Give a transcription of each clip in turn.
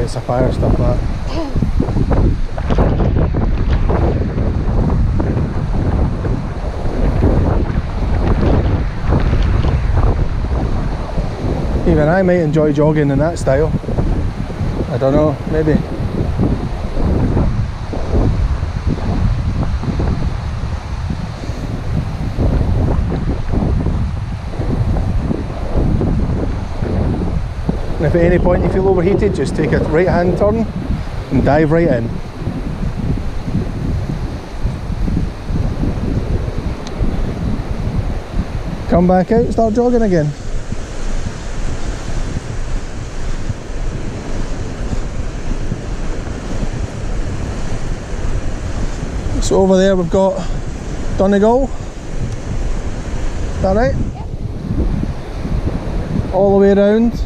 it's a fire stuff that. Even I might enjoy jogging in that style. I don't know, maybe. And if at any point you feel overheated, just take a right hand turn and dive right in. Come back out, start jogging again. So over there we've got Donegal. Is that right? Yep. All the way around.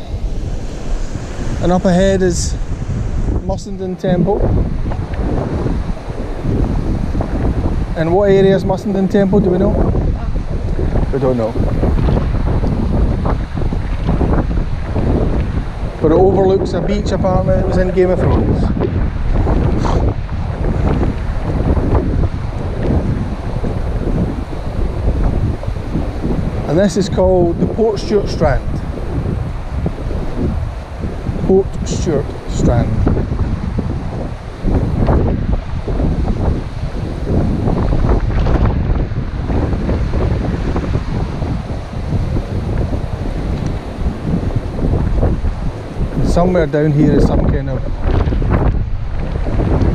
And up ahead is Mussenden Temple. And what area is Mussenden Temple, do we know? We don't know. But it overlooks a beach apartment that was in Game of Thrones. And this is called the Portstewart Strand. Portstewart Strand. And somewhere down here is some kind of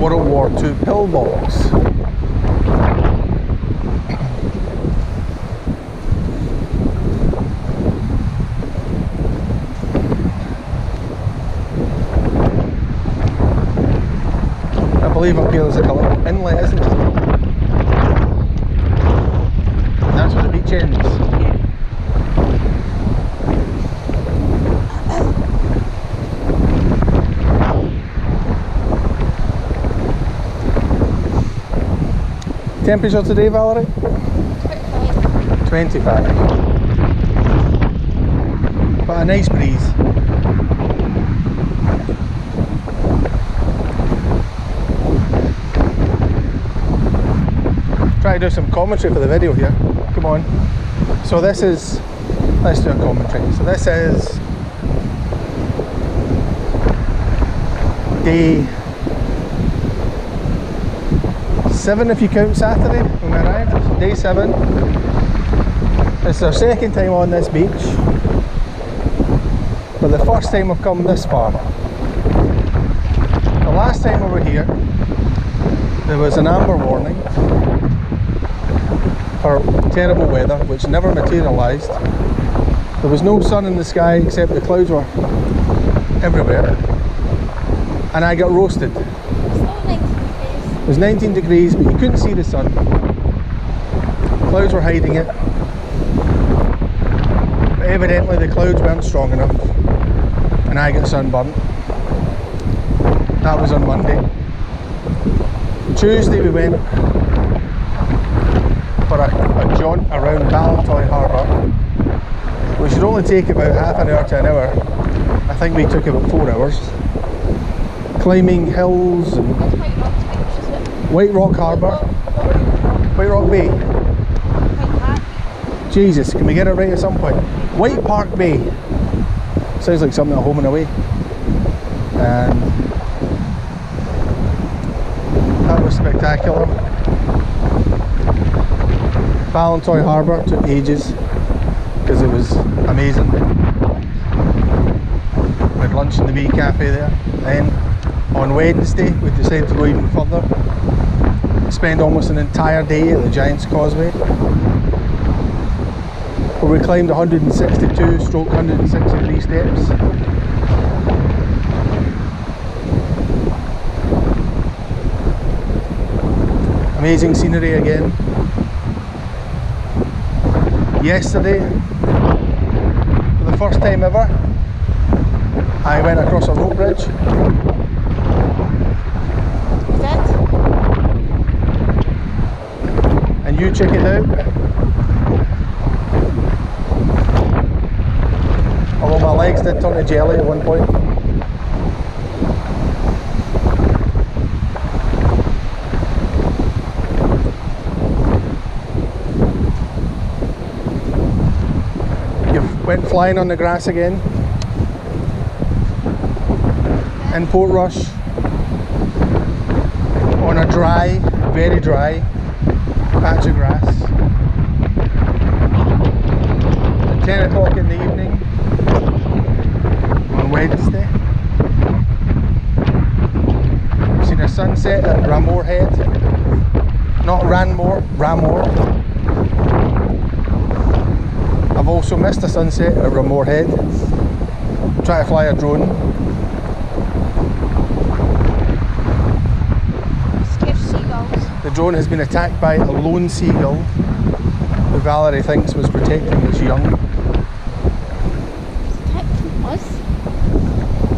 World War II pillbox. I believe up here there's like a little inlet, isn't it? And that's where the beach ends. Temperature today, Valerie? 25. But a nice breeze. Try to do some commentary for the video here. Come on. So this is, let's do a commentary. So this is day 7 if you count Saturday when we arrived. So day 7. It's our second time on this beach, but the first time we've come this far. The last time we were here there was an amber warning for terrible weather, which never materialised. There was no sun in the sky except the clouds were everywhere, and I got roasted. It was 19 degrees, but you couldn't see the sun. Clouds were hiding it, but evidently the clouds weren't strong enough, and I got sunburnt. That was on Monday. Tuesday we went for a jaunt around Ballantoy Harbour, which should only take about half an hour to an hour. I think we took about 4 hours. Climbing hills and White Rock Harbour. White Rock Bay. Jesus, can we get it right at some point? White Park Bay. Sounds like something at Home and Away. And that was spectacular. Ballantoy Harbour took ages because it was amazing. We had lunch in the wee cafe there. Then on Wednesday we decided to go even further. Spend almost an entire day at the Giant's Causeway, where we climbed 162/163 steps. Amazing scenery again. Yesterday, for the first time ever, I went across a rope bridge. Is it? And you check it out. Although my legs did turn to jelly at one point. Went flying on the grass again. In Portrush. On a dry, very dry patch of grass. At 10 o'clock in the evening on Wednesday. I've seen a sunset at Ramore Head. Not Ranmore, Ramore. I've also missed a sunset at Ramore Head. Try to fly a drone. Scared seagulls. The drone has been attacked by a lone seagull who Valerie thinks was protecting its young. Protecting us?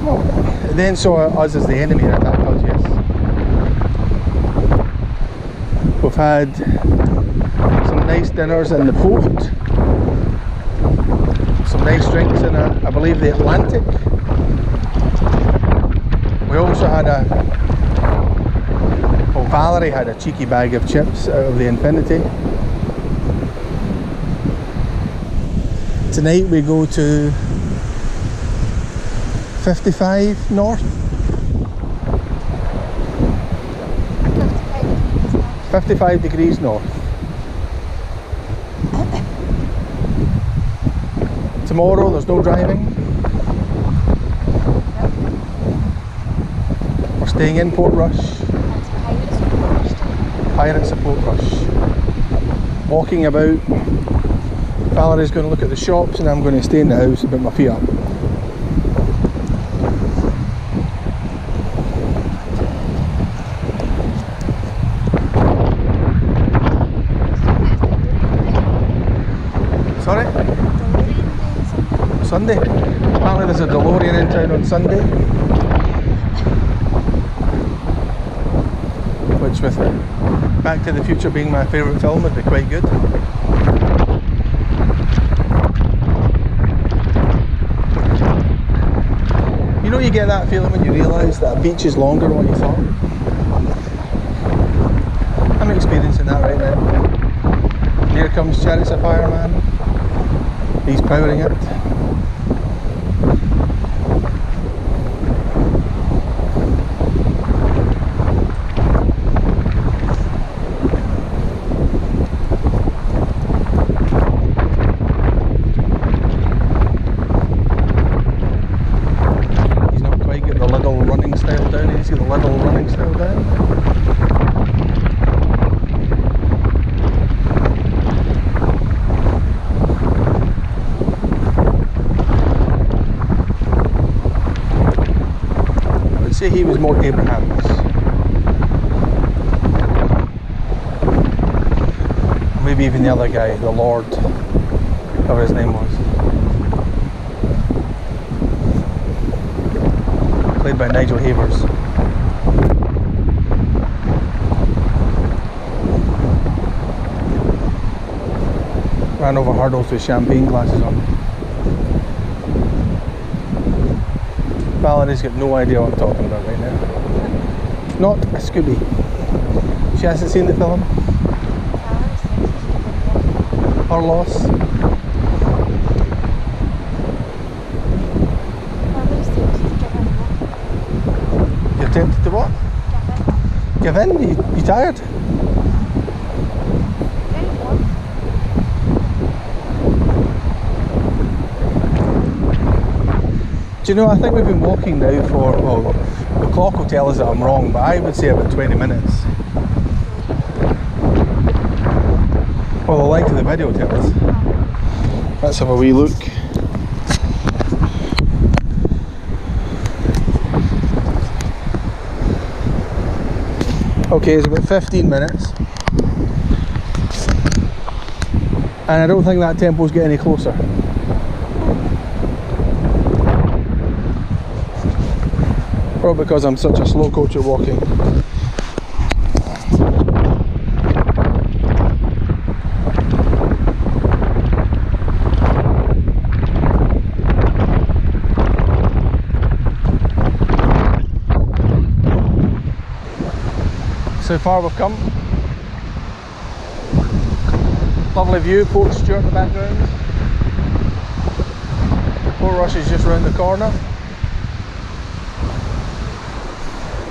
Well, it then saw us as the enemy and attacked us, yes. We've had some nice dinners in the port. Some nice drinks in, I believe, the Atlantic. We also had Valerie had a cheeky bag of chips out of the Infinity. Tonight we go to 55 north. 55 degrees north. Tomorrow there's no driving. We're staying in Portrush. Pirates of Portrush. Walking about. Valerie's going to look at the shops and I'm going to stay in the house and put my feet up. Sorry? Sunday? Apparently there's a DeLorean in town on Sunday. Which, with Back to the Future being my favourite film, would be quite good. You know, you get that feeling when you realise that a beach is longer than what you thought. I'm experiencing that right now. Here comes Chariots of Fire Man. He's powering it. He's not quite got the little running style down. He's got the little running style down. Say he was more Abraham's. Or maybe even the other guy, the Lord, whatever his name was. Played by Nigel Havers. Ran over hurdles with champagne glasses on. Valerie's got no idea what I'm talking about right now. Not a Scooby. She hasn't seen the film. Her loss. You're tempted to what? Give in? You tired? Do you know, I think we've been walking now for, well, the clock will tell us that I'm wrong, but I would say about 20 minutes. Well, the length of the video will tell us. Let's have a wee look. Okay, it's about 15 minutes. And I don't think that tempo's getting any closer. Probably because I'm such a slow coach at walking. So far we've come. Lovely view, Portstewart in the background. Rush is just round the corner.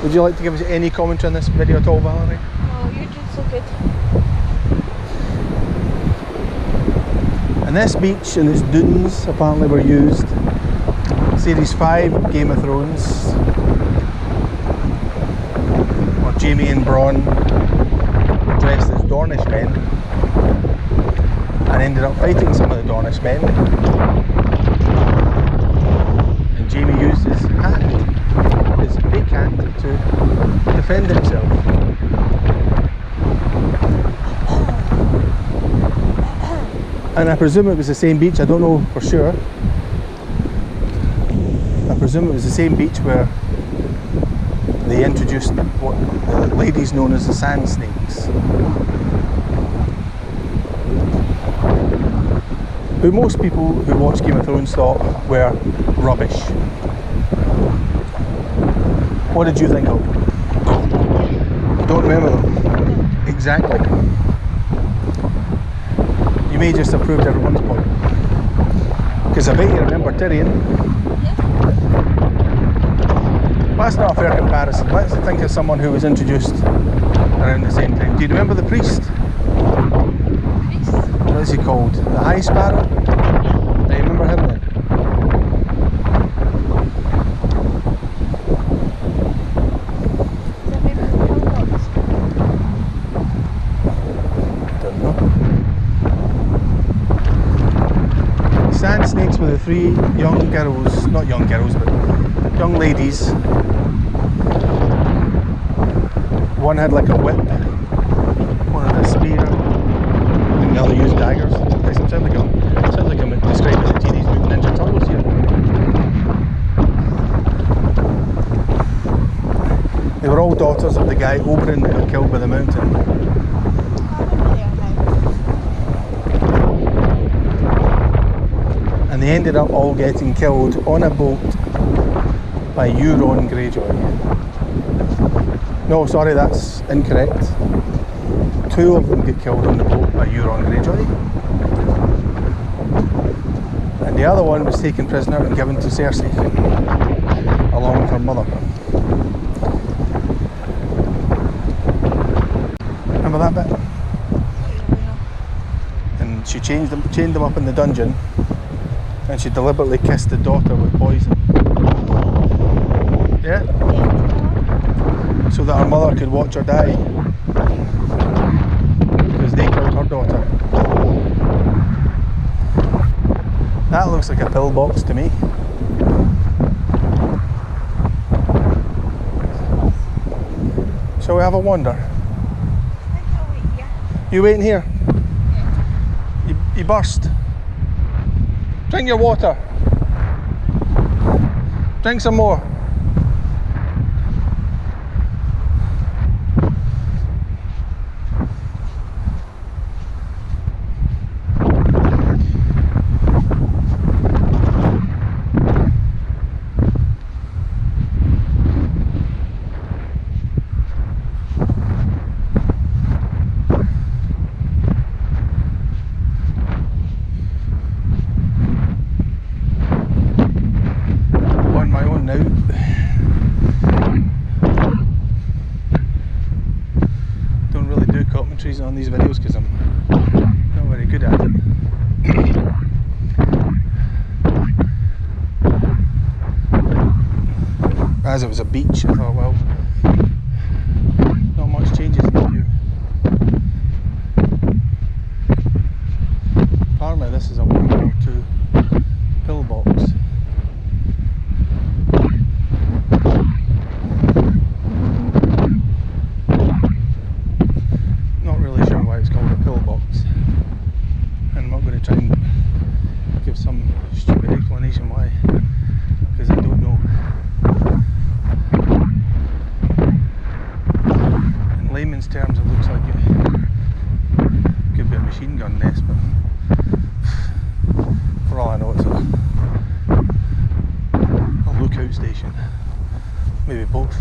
Would you like to give us any commentary on this video at all, Valerie? No, you did so good. And this beach and its dunes apparently were used. Series 5 Game of Thrones, where Jaime and Bronn dressed as Dornish men and ended up fighting some of the Dornish men. And Jaime used his hand, his fake hand, to defend himself. And I presume it was the same beach, I don't know for sure. I presume it was the same beach where they introduced what the ladies known as the sand snakes, who most people who watch Game of Thrones thought were rubbish. What did you think of them? You don't remember them? Exactly. You may just have proved everyone's point. Because I bet you remember Tyrion. Well, that's not a fair comparison. Let's think of someone who was introduced around the same time. Do you remember the priest? Priest? What is he called? The High Sparrow? Do you remember him then? Is that maybe the pillbox? Don't know. Sand snakes were the three young girls, not young girls, but young ladies. One had like a whip, one had a spear, and the other used daggers. It sounds like I'm describing the Teenage Mutant Ninja Turtles here. They were all daughters of the guy Oberyn that got killed by the mountain. And they ended up all getting killed on a boat by Euron Greyjoy. No, sorry, that's incorrect. 2 of them get killed on the boat by Euron Greyjoy. And the other one was taken prisoner and given to Cersei, along with her mother. Remember that bit? And she chained them up in the dungeon, and she deliberately kissed the daughter with poison. Yeah? So that her mother could watch her die, because they killed her daughter. That looks like a pillbox to me. Shall we have a wander? I think I'll wait here. You waiting here? You burst. Drink your water. Drink some more. On these videos because I'm not very good at it. As it was a beach, I thought, well, not much changes in the view. Apparently this is a World War II pillbox. Terms, it looks like it could be a machine gun nest, but for all I know, it's a lookout station. Maybe both.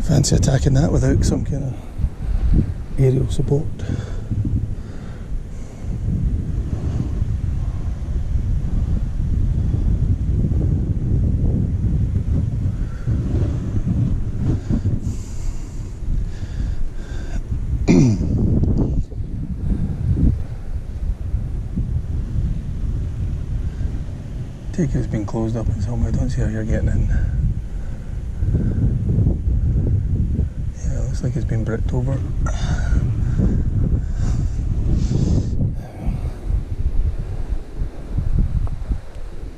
Fancy attacking that without some kind of aerial support. Take it's been closed up in some way. I don't see how you're getting in. Yeah, it looks like it's been bricked over.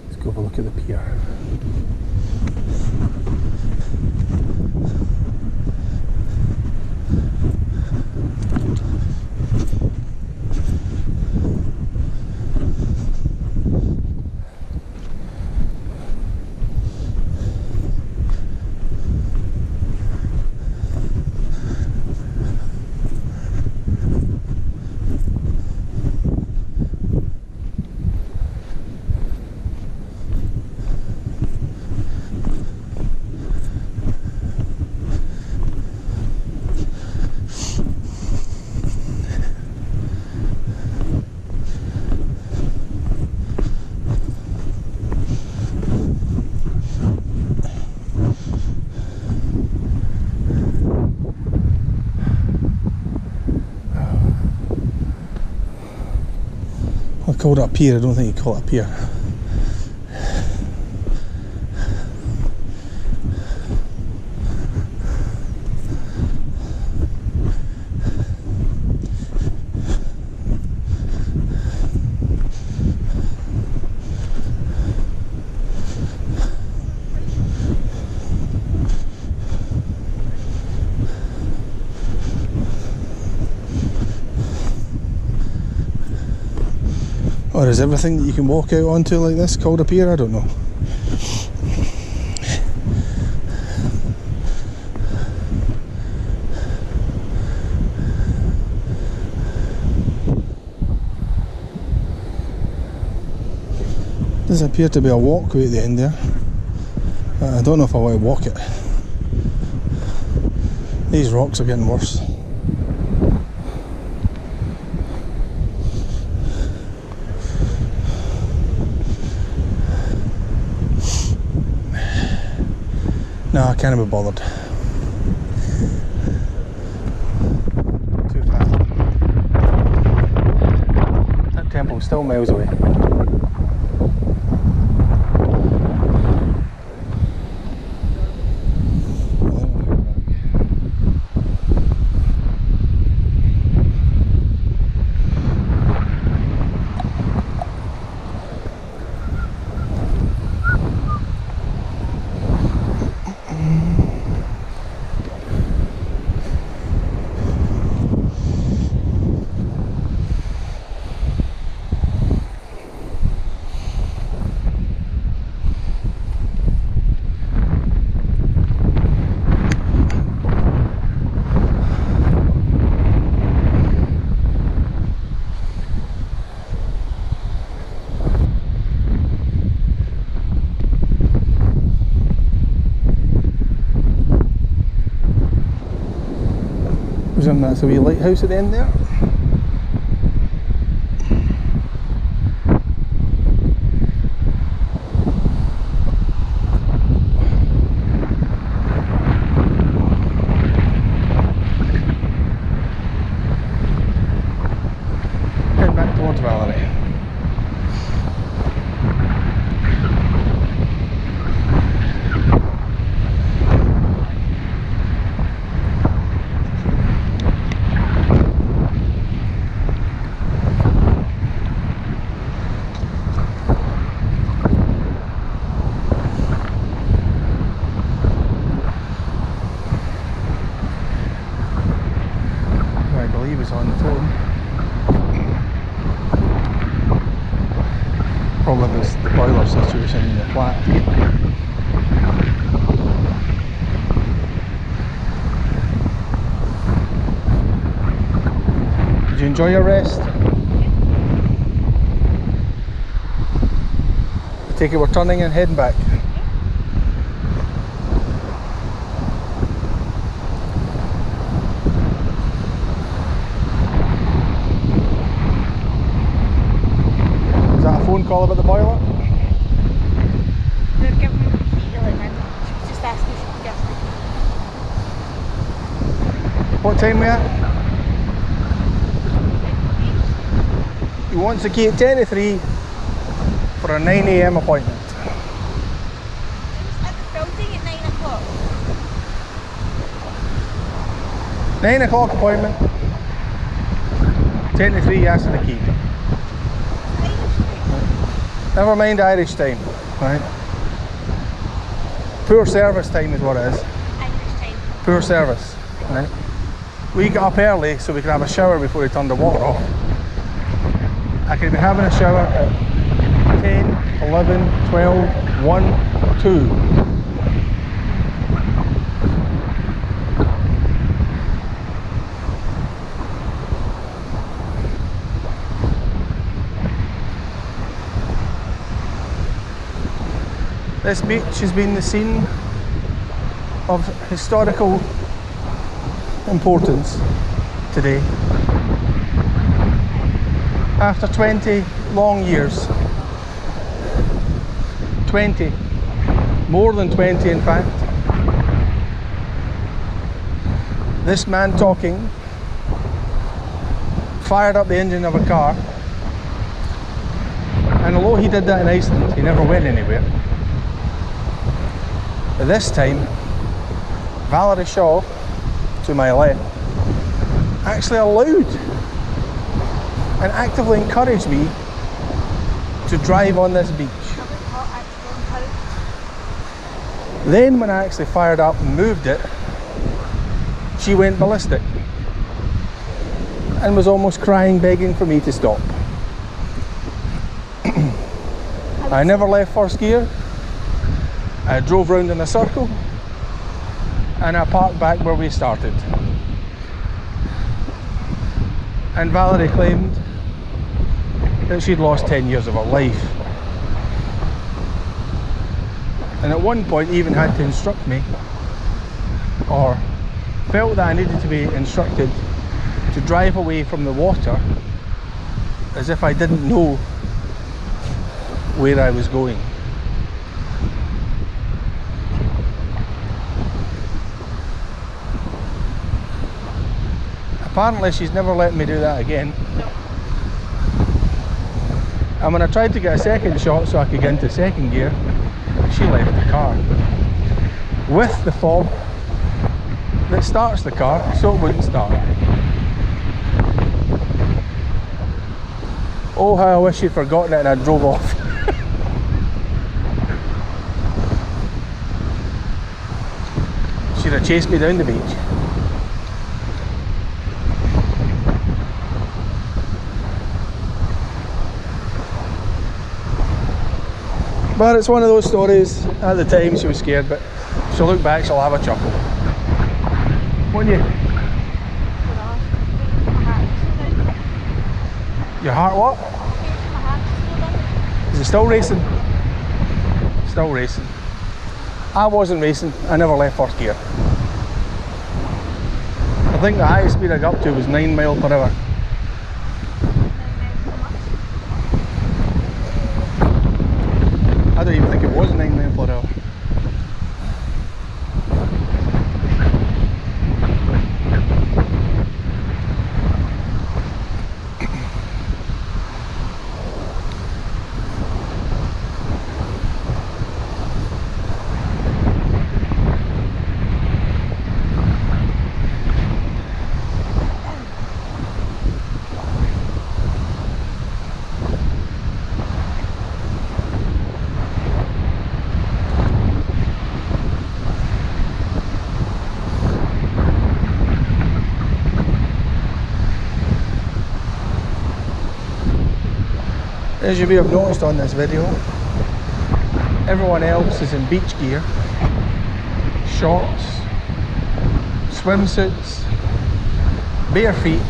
Let's go have a look at the pier. I called it a pier, I don't think you call it a pier. Or is everything that you can walk out onto like this called a pier? I don't know. Does appear to be a walkway at the end there. I don't know if I want to walk it. These rocks are getting worse. No, I can't be bothered. Too fast. That temple's still miles away. That's a wee lighthouse at the end there. Head back towards Valerie. On the phone. Probably there's the boiler situation in the flat. Did you enjoy your rest? I take it we're turning and heading back. call about the boiler? They're giving me the key to let me in. She was just asking if she could give me the key. What time we at? He wants the key at 10 to 3 for a 9 AM appointment. It was at the building at 9 o'clock. 9 o'clock appointment. 10 to 3 asking the key. Never mind Irish time, right? Poor service time is what it is. Irish time. Poor service, right? We got up early so we could have a shower before we turned the water off. I could be having a shower at 10, 11, 12, 1, 2. This beach has been the scene of historical importance today. After 20 long years, 20, more than 20 in fact, this man talking fired up the engine of a car, and although he did that in Iceland, he never went anywhere. But this time, Valerie Shaw, to my left, actually allowed and actively encouraged me to drive on this beach. Then when I actually fired up and moved it, she went ballistic and was almost crying, begging for me to stop. I never left first gear. I drove round in a circle and I parked back where we started. And Valerie claimed that she'd lost 10 years of her life. And at one point even had to instruct me, or felt that I needed to be instructed to drive away from the water as if I didn't know where I was going. Apparently she's never let me do that again. And when I tried to get a second shot so I could get into second gear, she left the car with the fob that starts the car so it wouldn't start. Oh, how I wish she'd forgotten it and I drove off. She'd have chased me down the beach. But it's one of those stories. At the time she was scared, but she'll look back, she'll have a chuckle. Won't you? Your heart what? Is it still racing? Still racing. I wasn't racing, I never left first gear. I think the highest speed I got up to was 9 miles per hour. I don't even think it was 9 miles per hour. As you may have noticed on this video, everyone else is in beach gear, shorts, swimsuits, bare feet,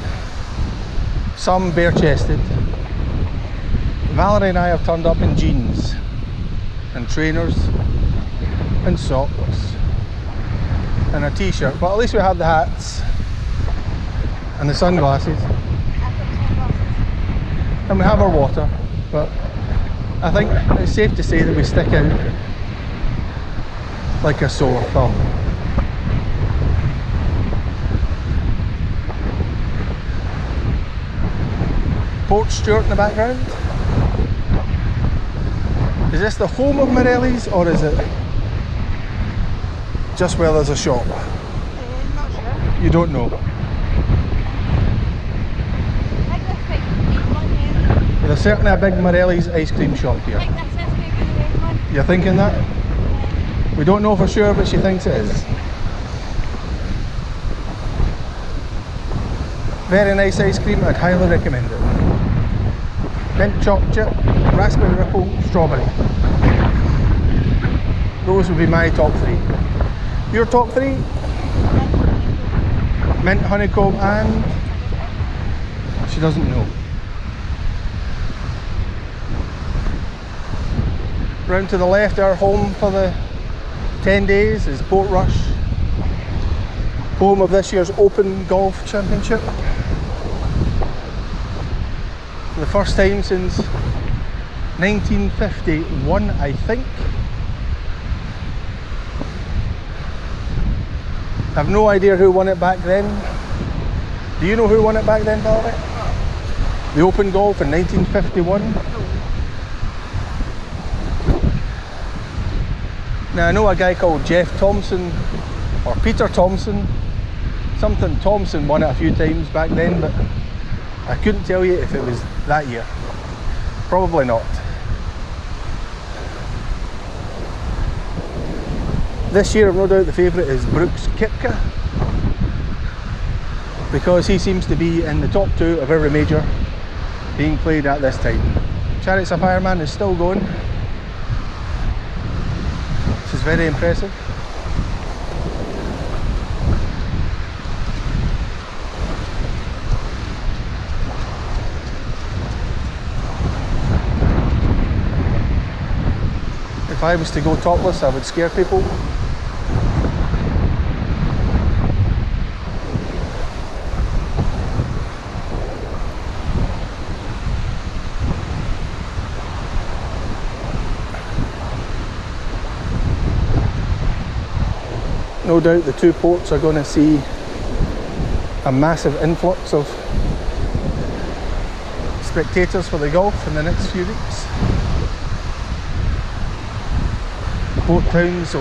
some bare chested. Valerie and I have turned up in jeans and trainers and socks and a t-shirt, but at least we have the hats and the sunglasses and we have our water. But I think it's safe to say that we stick out like a sore thumb. Portstewart in the background. Is this the home of Morelli's, or is it just where there's a shop? I'm not sure. You don't know. I think this might be the one here. There's certainly a big Morelli's ice cream shop I here. think this is maybe the red one. You're thinking that? We don't know for sure, but she thinks it is. Very nice ice cream, I'd highly recommend it. Mint chocolate chip, raspberry ripple, strawberry. Those would be my top three. Your top three? Mint, honeycomb and... she doesn't know. Round to the left, our home for the 10 days is Portrush. Home of this year's Open Golf Championship. For the first time since 1951, I think. I've no idea who won it back then. Do you know who won it back then, Valerie? The Open Golf in 1951? Now I know a guy called Jeff Thompson, or Peter Thompson, something Thompson won it a few times back then, but I couldn't tell you if it was that year. Probably not. This year I've no doubt the favourite is Brooks Koepka, because he seems to be in the top two of every major being played at this time. Chariots of Fire Man is still going. This is very impressive. If I was to go topless, I would scare people. No doubt the two ports are going to see a massive influx of spectators for the golf in the next few weeks. Both towns will